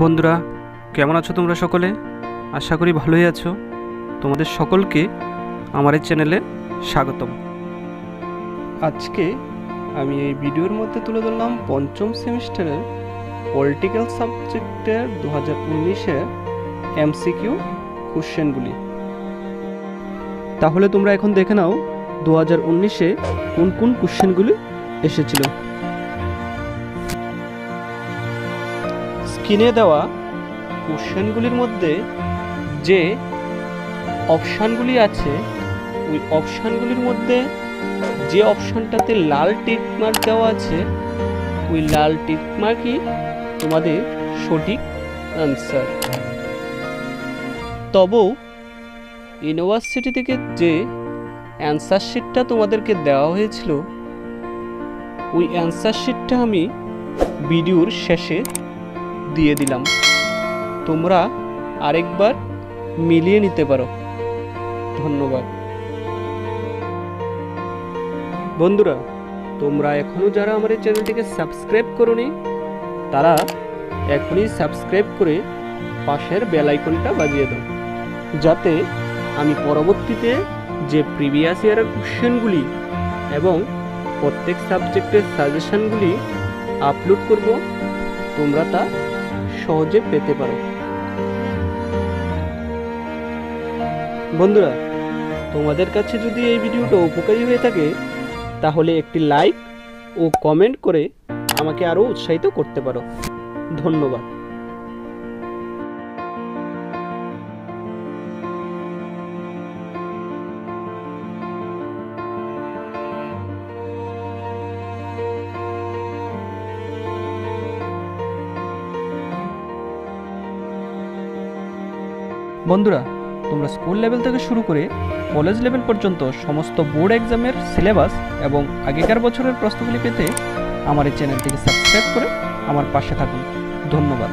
বন্ধুরা, কেমন আছো তোমরা সকলে? আশা করি ভালোই আছো। তোমাদের সকলকে আমার এই চ্যানেলে স্বাগতম। আজকে আমি এই ভিডিওর মধ্যে তুলে ধরলাম পঞ্চম সেমিস্টারের পলিটিক্যাল সাবজেক্টের 2019-এর এমসিকিউ কোশ্চেনগুলি। তাহলে তোমরা এখন দেখে নাও 2019-এ কোন কোন কোশ্চেনগুলি এসেছিল। স্ক্রিনে দেওয়া কোশ্চেনগুলির মধ্যে যে অপশানগুলি আছে, ওই অপশানগুলির মধ্যে যে অপশানটাতে লাল টিক মার্ক দেওয়া আছে, ওই লাল টিক মার্কই তোমাদের সঠিক আনসার। তবুও ইউনিভার্সিটি থেকে যে অ্যান্সার শিটটা তোমাদেরকে দেওয়া হয়েছিল, ওই অ্যান্সার শিটটা আমি ভিডিওর শেষে দিয়ে দিলাম। তোমরা আরেকবার মিলিয়ে নিতে পারো। ধন্যবাদ। বন্ধুরা, তোমরা এখনো যারা আমার এই চ্যানেলটিকে সাবস্ক্রাইব করোনি, তারা এখনই সাবস্ক্রাইব করে পাশের বেল আইকনটা বাজিয়ে দাও, যাতে আমি পরবর্তীতে যে প্রিভিয়াস ইয়ারের কোশ্চেনগুলি এবং প্রত্যেক সাবজেক্টের সাজেশনগুলি আপলোড করব, তোমরা তা সহজে পেতে পারো। বন্ধুরা, তোমাদের কাছে যদি এই ভিডিওটা উপকারী হয়ে থাকে, তাহলে একটি লাইক ও কমেন্ট করে আমাকে আরও উৎসাহিত করতে পারো। ধন্যবাদ। বন্ধুরা, তোমরা স্কুল লেভেল থেকে শুরু করে কলেজ লেভেল পর্যন্ত সমস্ত বোর্ড এক্সামের সিলেবাস এবং আগেকার বছরের প্রশ্নগুলি পেতে আমার এই চ্যানেলটিকে সাবস্ক্রাইব করে আমার পাশে থাকুন। ধন্যবাদ।